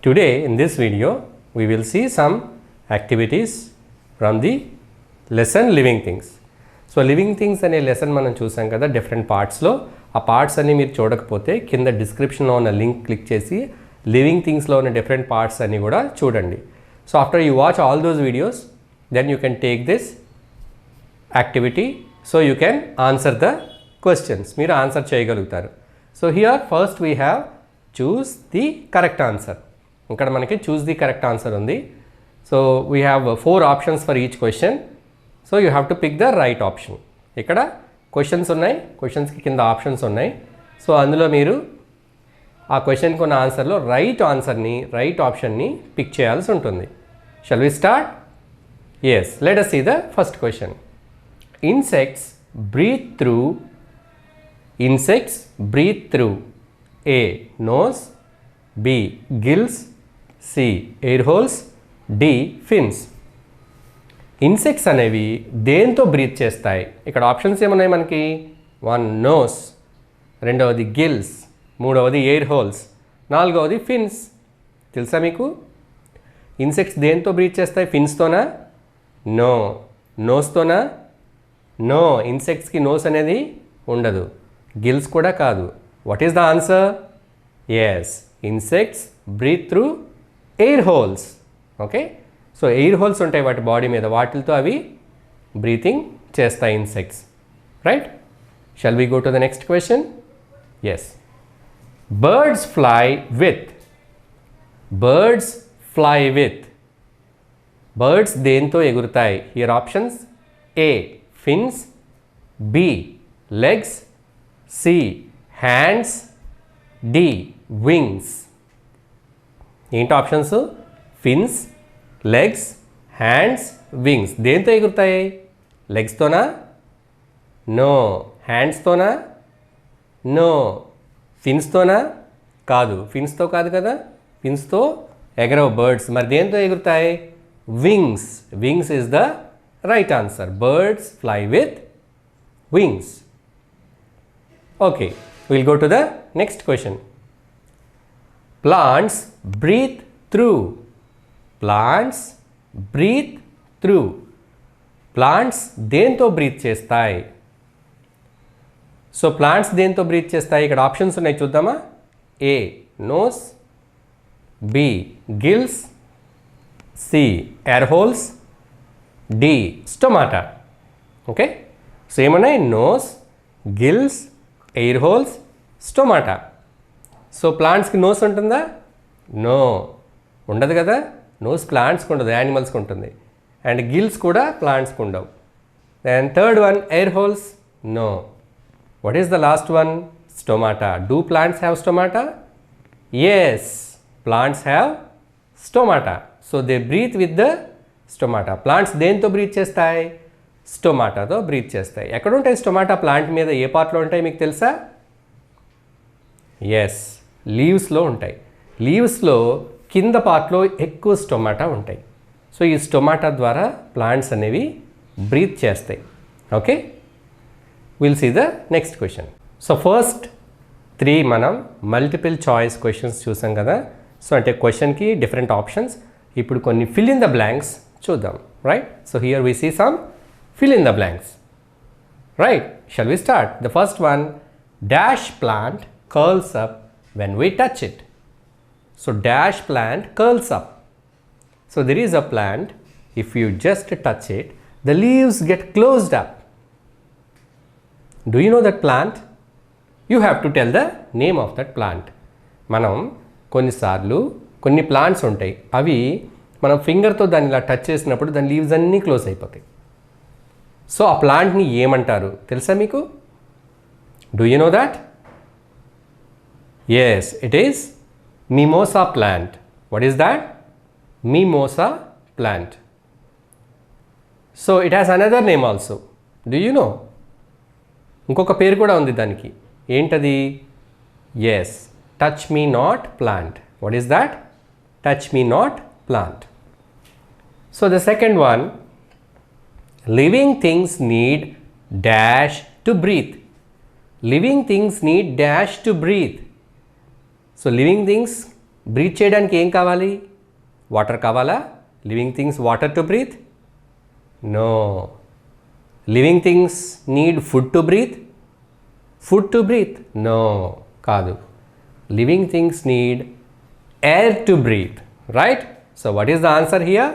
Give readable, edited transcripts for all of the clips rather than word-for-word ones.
Today in this video we will see some activities from the lesson living things. So living things అనే lesson మనం చూసాం కదా different పార్ట్స్లో. ఆ parts అన్ని మీరు చూడకపోతే కింద డిస్క్రిప్షన్లో ఉన్న లింక్ క్లిక్ చేసి లివింగ్ థింగ్స్లో ఉన్న డిఫరెంట్ పార్ట్స్ అన్ని కూడా చూడండి. So after you watch all those videos then you can take this activity. So you can answer the questions. మీరు ఆన్సర్ చేయగలుగుతారు. So here first we have choose the correct answer. ఇక్కడ మనకి choose the correct answer ఉంది. So we have 4 options for each question. So you have to pick the right option. ఇక్కడ questions ఉన్నాయి, క్వశ్చన్స్కి కింద options ఉన్నాయి. So అందులో మీరు ఆ క్వశ్చన్కి ఉన్న ఆన్సర్లో రైట్ ఆప్షన్ని పిక్ చేయాల్సి ఉంటుంది. Shall we start? Yes, let us see the first question. Insects breathe through A. nose, B. gills, C. air holes, D. fins. Insects అనేవి దేంతో బ్రీత్ చేస్తాయి? ఇక్కడ ఆప్షన్స్ ఏమున్నాయి మనకి? 1 నోస్, 2వది గిల్స్, 3వది ఎయిర్ హోల్స్, 4వది ఫిన్స్. తెలుసా మీకు? ఇన్సెక్ట్స్ దేంతో బ్రీత్ చేస్తాయి? ఫిన్స్తోనా? నో. నోస్తోనా? నో. ఇన్సెక్ట్స్కి నోస్ అనేది ఉండదు. గిల్స్ కూడా కాదు. What is the answer? Yes, insects breathe through air holes. Okay, so air holes ఉంటాయి వాటి బాడీ మీద, వాటితో అవి బ్రీతింగ్ చేస్తాయి insects. Right? Shall we go to the next question? Yes, birds fly with. Birds దేంతో ఎగురుతాయి? Here options: A. Fins, B. Legs, C. Hands, D. Wings. ఏంటి options? Fins, legs, hands, wings. దేంతో ఎగురుతాయి? లెగ్స్తోనా? No. హ్యాండ్స్తోనా? No. ఫిన్స్తోనా? కాదు. ఫిన్స్తో కాదు కదా, ఫిన్స్తో ఎగరవు birds. మరి దేంతో ఎగురుతాయి? Wings. Wings is the right answer. Birds fly with wings. Okay, will go to the next question. Plants breathe through. Plants దేంతో బ్రీత్ చేస్తాయి? సో ప్లాంట్స్ దేంతో బ్రీత్ చేస్తాయి? ఇక్కడ ఆప్షన్స్ ఉన్నాయి, చూద్దామా? A. Nose, B. Gills, C. Air holes, D. Stomata. Okay, so ఏమన్నాయి? Nose, gills, air holes, stomata. So ప్లాంట్స్కి nose ఉంటుందా? నో, ఉండదు కదా. నోస్ ప్లాంట్స్కి ఉండదు, యానిమల్స్కి ఉంటుంది. అండ్ గిల్స్ కూడా ప్లాంట్స్కి ఉండవు. And third one, air holes, no. What is the last one? Stomata. Do plants have stomata? Yes, plants have stomata. So they breathe with the stomata. Plants దేంతో breathe చేస్తాయి? స్టొమాటాతో breath చేస్తాయి. ఎక్కడ ఉంటాయి stomata? Plant మీద ఏ పార్ట్లో ఉంటాయి మీకు తెలుసా? ఎస్, లీవ్స్లో ఉంటాయి. లీవ్స్లో కింద పార్ట్లో ఎక్కువ స్టొమాటా ఉంటాయి. సో ఈ స్టొమాటా ద్వారా ప్లాంట్స్ అనేవి బ్రీత్ చేస్తాయి. Okay, will see the next question. So first 3 మనం మల్టిపుల్ చాయిస్ క్వశ్చన్స్ చూసాం కదా. సో అంటే క్వశ్చన్కి డిఫరెంట్ ఆప్షన్స్. ఇప్పుడు కొన్ని ఫిల్ ఇన్ ద బ్లాంక్స్ చూద్దాం. Right? So here we see some fill in the blanks. Right? Shall we start? The first one, dash plant curls up when we touch it. So dash plant curls up. So there is a plant, if you just touch it, the leaves get closed up. Do you know that plant? You have to tell the name of that plant. మనం కొన్నిసార్లు కొన్ని plants ఉంటాయి, అవి మనం ఫింగర్తో దాన్ని ఇలా touch చేసినప్పుడు దాని లీవ్స్ అన్నీ క్లోజ్ అయిపోతాయి. సో ఆ ప్లాంట్ని ఏమంటారు తెలుసా మీకు? Do you know that? Yes, it is mimosa plant. What is that? Mimosa plant. So it has another name also. Do you know? ఇంకొక పేరు కూడా ఉంది దానికి. ఏంటది? Yes, touch me not plant. What is that? Touch me not plant. So the second one, living things need dash to breathe. Living things need dash to breathe. So living things breathe చేయడానికి ఏం కావాలి? Water కావాలా? Living things water to breathe? No. Living things need food to breathe? Food to breathe? No, కాదు. Living things need air to breathe, right? So what is the answer here?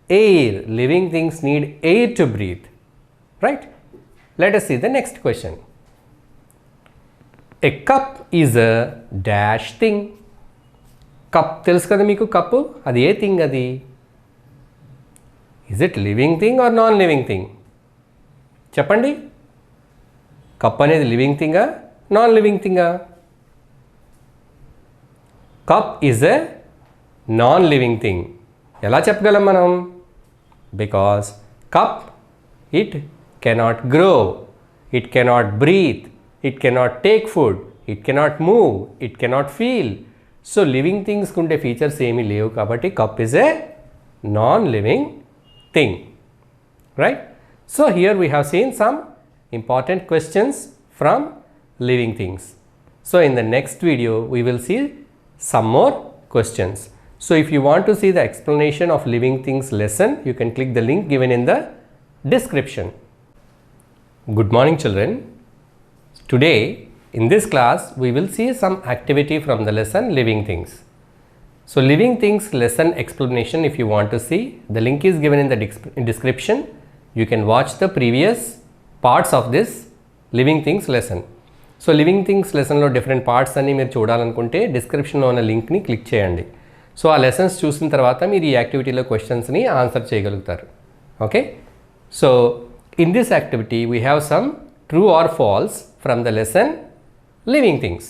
Air. Living things need air to breathe, right? Let us see the next question. A cup is a dash thing. Cup తెలుసు కదా మీకు, cup అది ఏ thing అది? Is it living thing or non living thing? చెప్పండి. Cup అనేది living థింగా, non living థింగా? Cup is a non living thing. ఎలా చెప్పగలం మనం? Because cup it cannot grow, it cannot breathe, it cannot take food, it cannot move, it cannot feel. So living things kunde features emi levu kabatti cup is a non-living thing, right? So here we have seen some important questions from living things. So in the next video we will see some more questions. So if you want to see the explanation of living things lesson, you can click the link given in the description. Good morning children. Today in this class we will see some activity from the lesson living things. So living things lesson explanation, if you want to see, the link is given in the description. You can watch the previous parts of this living things lesson. So living things lesson lo different parts anni meer చూడాలనుకుంటే description లో ఉన్న link ని click చేయండి. So ఆ lessons చూసిన తర్వాత మీరు ఈ యాక్టివిటీలో క్వశ్చన్స్ ని ఆన్సర్ చేయగలుగుతారు. Okay? So in this activity we have some true or false from the lesson living things.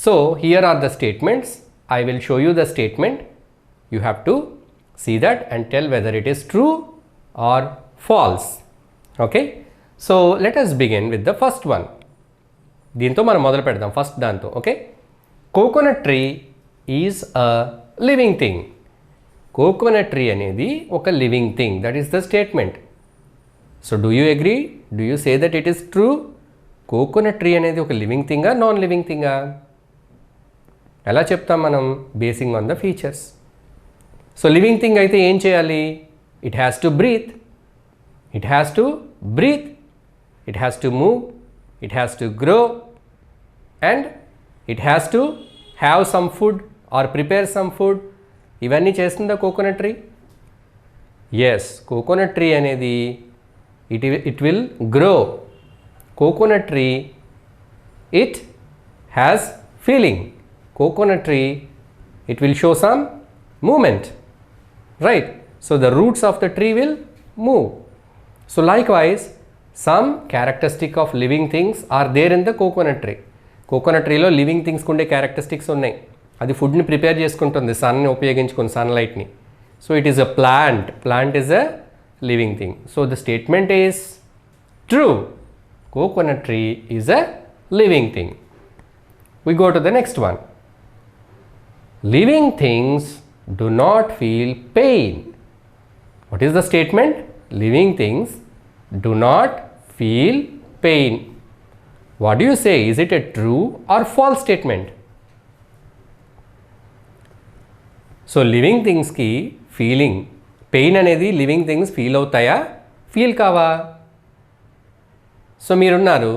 So here are the statements. I will show you the statement. You have to see that and tell whether it is true or false. Okay? So let us begin with the first one. దీంతో మనం మొదలు పెడదాం first దాంతో. Okay? Coconut tree is a living thing. Coconut tree అనేది ఒక living thing. That is the statement. So do you agree? Do you say that it is true? Coconut tree అనేది ఒక living థింగా, నాన్ లివింగ్ థింగా? ఎలా చెప్తాం మనం? Basing on the features. So living thing అయితే ఏం చేయాలి? It has to breathe, it has to breathe, it has to move, it has to grow, and it has to have some food or prepare some food. ఇవన్నీ చేస్తుందా coconut tree? Yes, coconut tree అనేది it will grow. Coconut tree, it has feeling. Coconut tree, it will show some movement, right? So the roots of the tree will move. So likewise some characteristic of living things are there in the coconut tree. Coconut tree lo living things kunde characteristics unnai. Adi food ni prepare cheskuntundi sun ni upayoginchukoni, sunlight ni. So it is a plant. Plant is a living thing. So the statement is true. Coconut tree is a living thing. We go to the next one. Living things do not feel pain. What is the statement? Living things do not feel pain. What do you say? Is it a true or false statement? So living things ki feeling, pain అనేది living things feel అవుతాయా, feel కావా? So మీరున్నారు,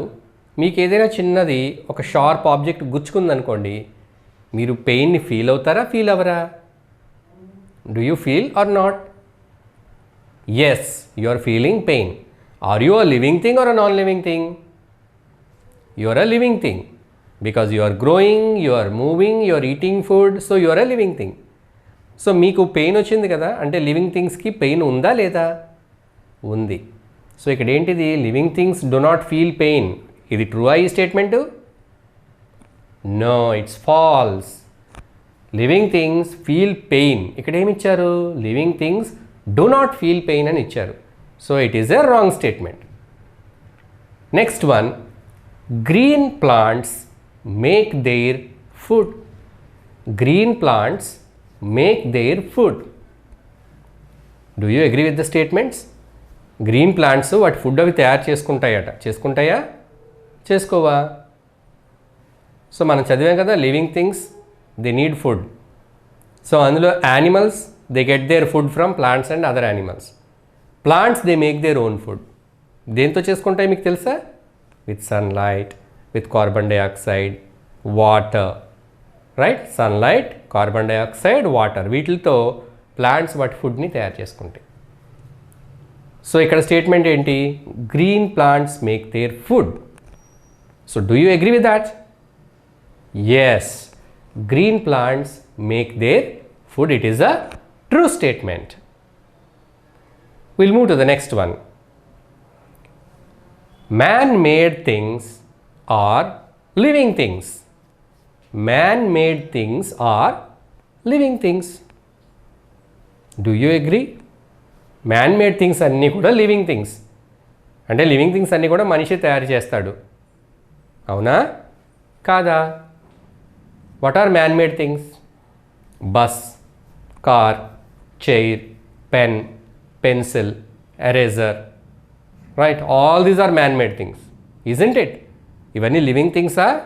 మీకు ఏదైనా చిన్నది ఒక sharp object గుచ్చుకుందనుకోండి, మీరు పెయిన్ని ఫీల్ అవుతారా, ఫీల్ అవ్వరా? Do you feel or not? Yes, you are feeling pain. Are you a living thing or a non living thing? You are a living thing because you are growing, you are moving, you are eating food. So you are a living thing. So మీకు pain వచ్చింది కదా, అంటే living థింగ్స్కి pain ఉందా లేదా? ఉంది. So ఇక్కడ ఏంటిది? Living things do not feel pain. ఇది ట్రూ ఈ statement? No, it's false. Living things feel pain. ఇక్కడ ఏమి ఇచ్చారు? Living things do not feel pain అని ఇచ్చారు. So it is a wrong statement. Next one, green plants make their food. గ్రీన్ ప్లాంట్స్ make their food. Do you agree with the statements? Green plants వాటి food అవి తయారు చేసుకుంటాయట. చేసుకుంటాయా, చేసుకోవా? సో మనం చదివాం కదా, living things they need food. So అందులో animals they get their food from plants and other animals. Plants they make their own food. దేంతో చేసుకుంటాయి మీకు తెలుసా? With sunlight, with carbon dioxide, water, right? Sunlight, carbon dioxide, water, వీటితో plants వాటి ఫుడ్ని తయారు చేసుకుంటాయి. సో ఇక్కడ స్టేట్మెంట్ ఏంటి? Green plants make their food. So do you agree with that? Yes, green plants make their food. It is a true statement. We'll move to the next one. Man-made things are living things. Man-made things are living things. Do you agree? Man-made things అన్నీ కూడా living things. అంటే living things అన్నీ కూడా మనిషి తయారు చేస్తాడు. అవునా కాదా? What are man-made things? Bus, car, chair, pen, pencil, eraser, right? All these are man-made things, isn't it? Ivanni living things are?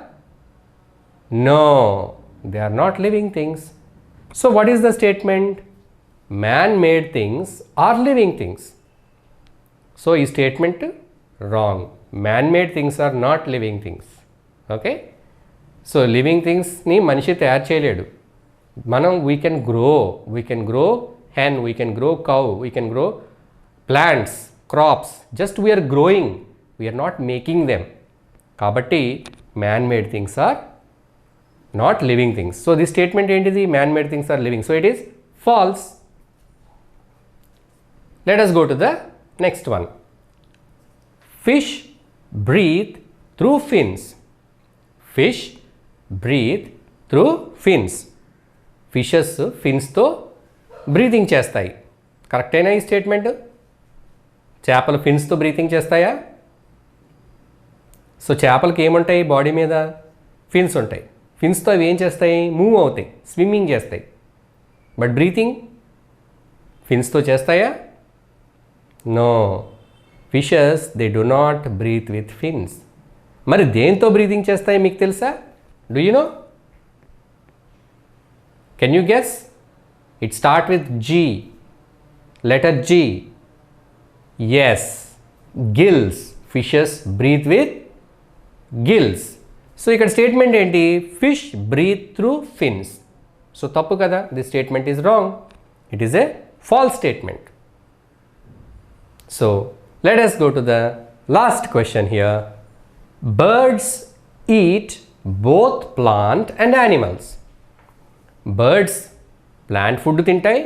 No, they are not living things. So what is the statement? Man-made things are living things. So is statement wrong. Man-made things are not living things. Okay? So living థింగ్స్ని మనిషి తయారు చేయలేడు. మనం we can grow hen, we can grow cow, we can grow plants, crops. Just we are growing, we are not making them. కాబట్టి man-made things are not living things. So this statement ఏంటిది? Man-made things are living. So it is false. Let us go to the next one. Fish breathe through fins. Fish breathe through fins. Fishes ఫిన్స్తో breathing చేస్తాయి. కరెక్టేనా ఈ statement? చేపలు ఫిన్స్తో breathing చేస్తాయా? So చేపలకి ఏముంటాయి body మీద? ఫిన్స్ ఉంటాయి. ఫిన్స్తో అవి ఏం చేస్తాయి? మూవ్ అవుతాయి, స్విమ్మింగ్ చేస్తాయి. బట్ బ్రీతింగ్ ఫిన్స్తో చేస్తాయా? No, fishes they do not breathe with fins. మరి దేంతో బ్రీతింగ్ చేస్తాయి మీకు తెలుసా? Do you know? Can you guess? It starts with G. Letter G. Yes. Gills. Fishes breathe with gills. So ఇక్కడ statement ఏంటి? Fish breathe through fins. So తప్పు కదా? This statement is wrong. It is a false statement. So let us go to the last question here. Birds eat both plant and animals. Birds plant food తింటాయి,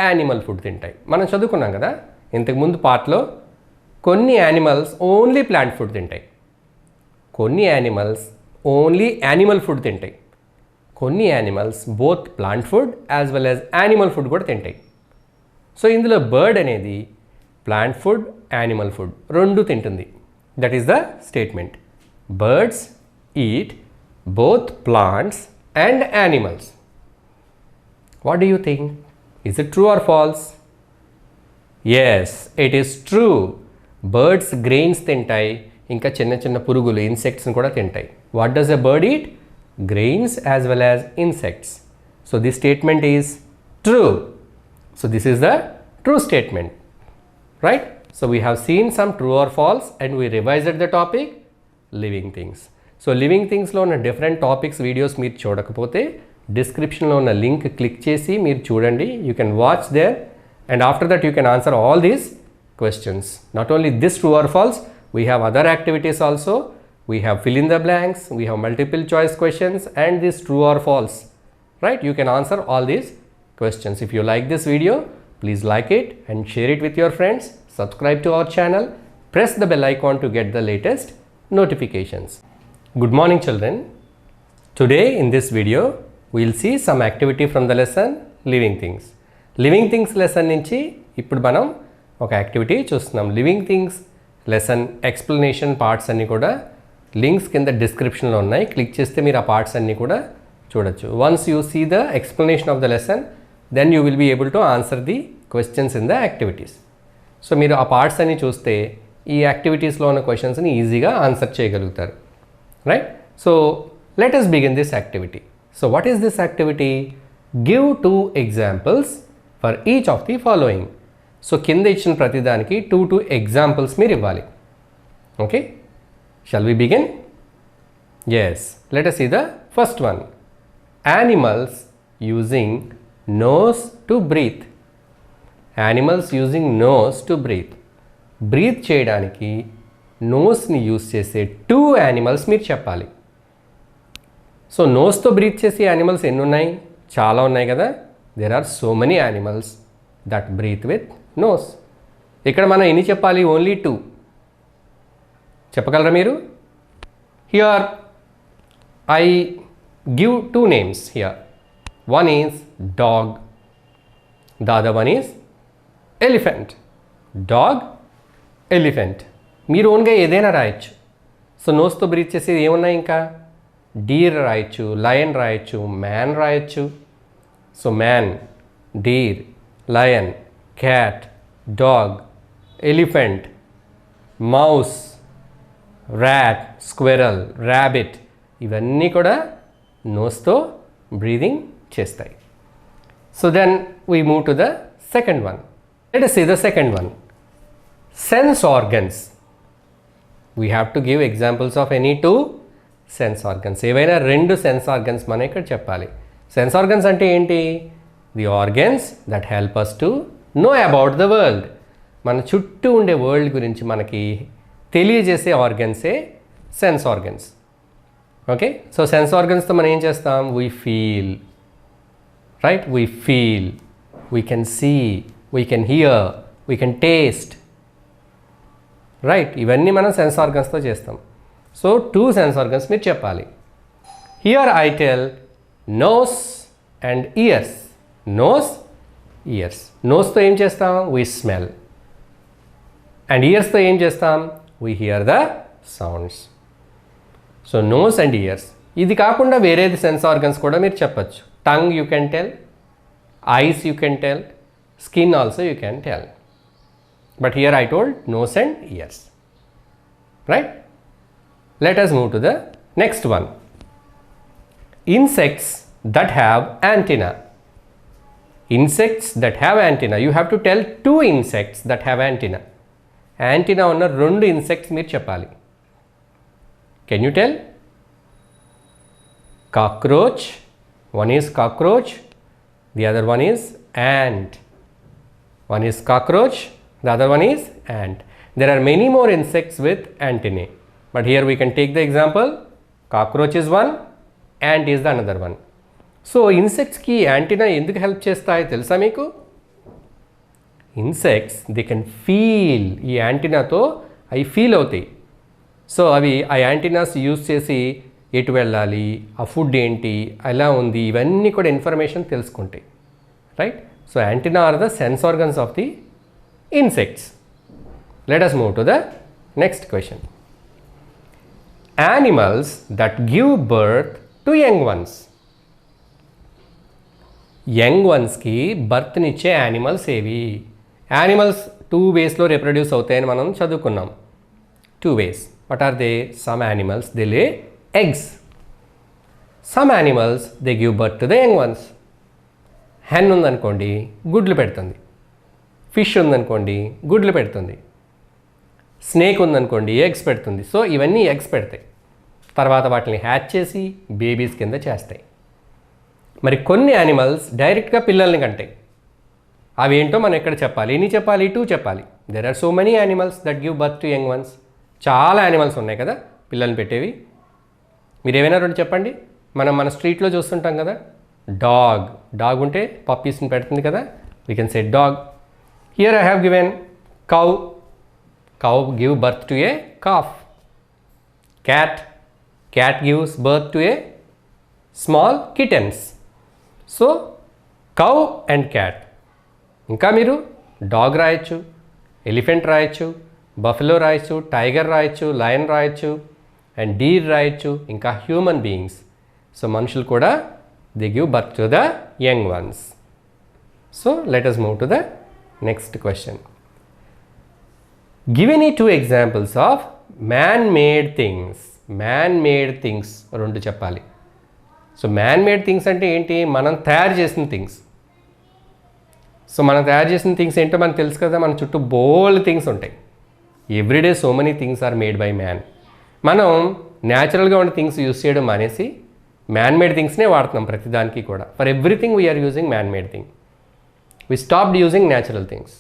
animal food తింటాయి. మనం చదువుకున్నాం కదా ఇంతకుముందు పార్ట్లో. కొన్ని యానిమల్స్ ఓన్లీ ప్లాంట్ ఫుడ్ తింటాయి, కొన్ని యానిమల్స్ ఓన్లీ యానిమల్ ఫుడ్ తింటాయి, కొన్ని animals both plant food as well as animal food కూడా తింటాయి. సో ఇందులో బర్డ్ అనేది ప్లాంట్ ఫుడ్, యానిమల్ ఫుడ్ రెండు తింటుంది. That is the statement. Birds eat both plants and animals. What do you think? Is it true or false? Yes, it is true. Birds grains తింటాయి, ఇంకా చిన్న చిన్న పురుగులు ఇన్సెక్ట్స్ని కూడా తింటాయి. What does a bird eat? Grains as well as insects. So this statement is true. So this is the true statement, right? So we have seen some true or false and we revised the topic living things. So living థింగ్స్లో ఉన్న different topics videos మీరు చూడకపోతే డిస్క్రిప్షన్లో ఉన్న link click చేసి మీరు చూడండి. You can watch there and after that you can answer all these questions. Not only this true or false, we have other activities also. We have fill in the blanks, we have multiple choice questions and this true or false, right? You can answer all these questions. If you like this video, please like it and share it with your friends. Subscribe to our channel, press the bell icon to get the latest notifications. Good morning children. Today in this video we will see some activity from the lesson living things. Living things lesson నుంచి ఇప్పుడు మనం ఒక activity చూస్తున్నాం. Living things lesson explanation parts అన్నీ కూడా links కింద డిస్క్రిప్షన్లో ఉన్నాయి. క్లిక్ చేస్తే మీరు ఆ పార్ట్స్ అన్నీ కూడా చూడొచ్చు. Once you see the explanation of the lesson then you will be able to answer the questions in the activities. So మీరు ఆ పార్ట్స్ అన్నీ చూస్తే ఈ యాక్టివిటీస్లో ఉన్న క్వశ్చన్స్ని ఈజీగా ఆన్సర్ చేయగలుగుతారు. Right? So let us begin this activity. So what is this activity? Give 2 examples for each of the following. So కింద ఇచ్చిన ప్రతిదానికి 2 ఎగ్జాంపుల్స్ మీరు ఇవ్వాలి. Okay, shall we begin? Yes, let us see the first one. Animals using nose to breathe. Animals using nose to breathe. Breathe చేయడానికి నోస్ని use చేసే 2 animals మీరు చెప్పాలి. సో నోస్తో బ్రీత్ చేసే యానిమల్స్ ఎన్ని ఉన్నాయి? చాలా ఉన్నాయి కదా. There are so many animals that breathe with nose. ఇక్కడ మనం ఎన్ని చెప్పాలి? ఓన్లీ 2. చెప్పగలరా మీరు? Here I give 2 names here. One is dog, the other one is elephant. Dog, elephant. మీరు ఓన్గా ఏదైనా రాయొచ్చు. సో నోస్తో బ్రీత్ చేసేది ఏమున్నాయి? ఇంకా డీర్ రాయొచ్చు, లయన్ రాయొచ్చు, మ్యాన్ రాయొచ్చు. So man, deer, lion, cat, dog, elephant, mouse, rat, squirrel, rabbit, ఇవన్నీ కూడా నోస్తో బ్రీదింగ్ చేస్తాయి. So then we move to the second one. Let us see the second one. Sense organs. We have to give examples of any 2 sense organs. ఏవైనా 2 sense organs మనం ఇక్కడ చెప్పాలి. Sense organs అంటే ఏంటి? The organs that help us to know about the world. మన చుట్టూ ఉండే world గురించి మనకి తెలియజేసే ఆర్గన్సే sense organs. Okay, so sense ఆర్గన్స్తో మనం ఏం చేస్తాం? We feel, right? We feel, we can see, we can hear, we can taste, right? ఇవన్నీ మనం సెన్స్ ఆర్గన్స్తో చేస్తాం. సో 2 సెన్స్ ఆర్గన్స్ మీరు చెప్పాలి. Here I tell nose and ears. Nose, ears. నోస్తో ఏం చేస్తాం? We smell. అండ్ ఇయర్స్తో ఏం చేస్తాం? We hear the sounds. So nose and ears. ఇది కాకుండా వేరేది సెన్స్ ఆర్గన్స్ కూడా మీరు చెప్పచ్చు. Tongue you can tell, eyes you can tell, skin also you can tell. But here I told nose and ears, right? Let us move to the next one. Insects that have antenna. Insects that have antenna. You have to tell 2 insects that have antenna. Antenna ఉన్న 2 insects మీరు చెప్పాలి. Can you tell? Cockroach. One is cockroach. The other one is ant. One is cockroach. The other one is ant. There are many more insects with antennae. But here we can take the example. Cockroach is one, ant is the another one. So insects ki antenna enduku help chestayi telusa meeku? Insects, they can feel. Ee antenna tho avi feel avutayi. So avi aa antennas use chesi etu vellali, aa food enti, ela undi, ivanni kuda information telusukuntayi, right? So antenna are the sense organs of the insects. Let us move to the next question. Animals that give birth to young ones. Young వన్స్కి బర్త్నిచ్చే animals ఏవి? Animals 2 వేస్లో reproduce అవుతాయని మనం చదువుకున్నాం. 2 ways. What are they? Some animals, they lay eggs. Some animals, they give birth to the young ones. hen ఉందనుకోండి గుడ్లు పెడుతుంది. ఫిష్ ఉందనుకోండి గుడ్లు పెడుతుంది. స్నేక్ ఉందనుకోండి ఎగ్స్ పెడుతుంది. సో ఇవన్నీ ఎగ్స్ పెడతాయి, తర్వాత వాటిని హ్యాచ్ చేసి బేబీస్ కింద చేస్తాయి. మరి కొన్ని యానిమల్స్ డైరెక్ట్గా పిల్లల్ని కంటాయి. అవి ఏంటో మనం ఎక్కడ చెప్పాలి? ఎన్ని చెప్పాలి? 2 చెప్పాలి. There are so many animals that give birth to young ones. చాలా యానిమల్స్ ఉన్నాయి కదా పిల్లల్ని పెట్టేవి. మీరు ఏమైనా 2 చెప్పండి. మన స్ట్రీట్లో చూస్తుంటాం కదా, డాగ్. డాగ్ ఉంటే పప్పీస్ని పెడుతుంది కదా, we can say dog. Here I have given cow. Cow give birth to a calf. Cat. Cat gives birth to a small kittens. So cow and cat. ఇంకా మీరు డాగ్ రాయొచ్చు, ఎలిఫెంట్ రాయొచ్చు, buffalo రాయొచ్చు, tiger రాయొచ్చు, lion రాయొచ్చు, and Deere రాయొచ్చు, ఇంకా human beings. So మనుషులు కూడా they give birth to the young ones. So let us move to the next question. Give any 2 examples of man-made things. Man-made things 2 చెప్పాలి. So man made things అంటే ఏంటి, మనం తయారు చేసిన థింగ్స్. సో మనం తయారు చేసిన థింగ్స్ ఏంటో మనకు తెలుసు కదా, మన చుట్టూ బోల్డ్ థింగ్స్ ఉంటాయి. Everyday so many things are made by man. మనం న్యాచురల్గా ఉన్న థింగ్స్ యూస్ చేయడం మానేసి మ్యాన్ మేడ్ థింగ్స్నే వాడుతున్నాం ప్రతిదానికి కూడా. For everything we are using man made thing. We stopped using natural things.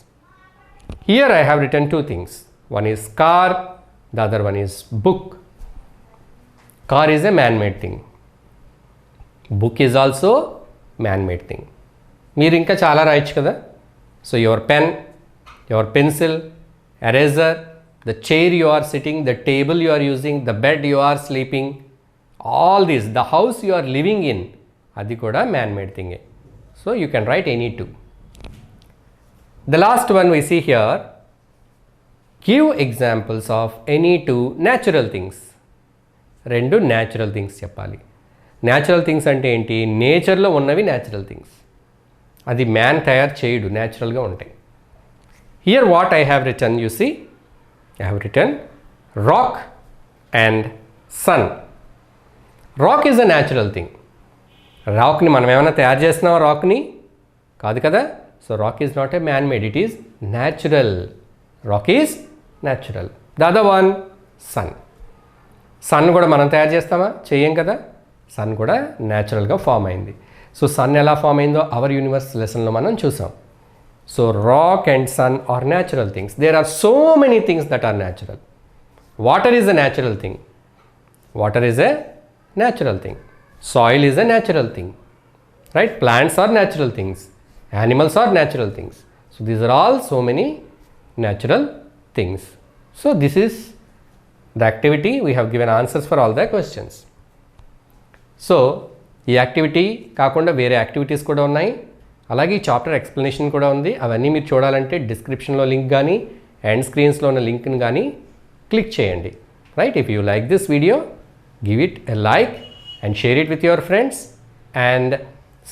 Here I have written two things. One is car, the other one is book. Car is a man-made thing. Book is also man-made thing. మీరు ఇంకా చాలా రాయొచ్చు కదా. So your pen, your pencil, eraser, the chair you are sitting, the table you are using, the bed you are sleeping, all this, the house you are living in, అది కూడా man-made thing. So you can write any two. The last one we see here, give examples of any two natural things. రెండు natural things చెప్పాలి. Natural things అంటే ఏంటి, నేచర్లో ఉన్నవి natural things, అది man తయారు చేయడు, న్యాచురల్గా ఉంటాయి. Here what I have written, you see, I have written rock and sun. Rock is a natural thing. రాక్ని మనం ఏమైనా తయారు చేస్తున్నామా, రాక్ని కాదు కదా. So rock is not a man-made, it is natural. Rock is natural. The other one, sun. Sun కూడా మనం తయారు చేస్తామా, చేయం కదా. సన్ కూడా న్యాచురల్గా ఫామ్ అయింది. సో సన్ ఎలా ఫామ్ అయిందో అవర్ యూనివర్స్ లెసన్లో మనం చూసాం. So rock and sun are natural things. There are so many things that are natural. Water is a natural thing. Water is a natural thing. Soil is a natural thing, right. Plants are natural things. Animals are natural things. So these are all so many natural things. So this is the activity. We have given answers for all the questions. So ఈ activity కాకుండా వేరే activities కూడా ఉన్నాయి. అలాగే ఈ chapter explanation కూడా ఉంది. అవన్నీ మీరు చూడాలంటే డిస్క్రిప్షన్లో లింక్ కానీ ఎండ్ స్క్రీన్స్లో ఉన్న లింక్ని కానీ క్లిక్ చేయండి, right. If you like this video, give it a like and share it with your friends and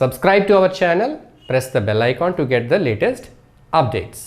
subscribe to our channel. Press the bell icon to get the latest updates.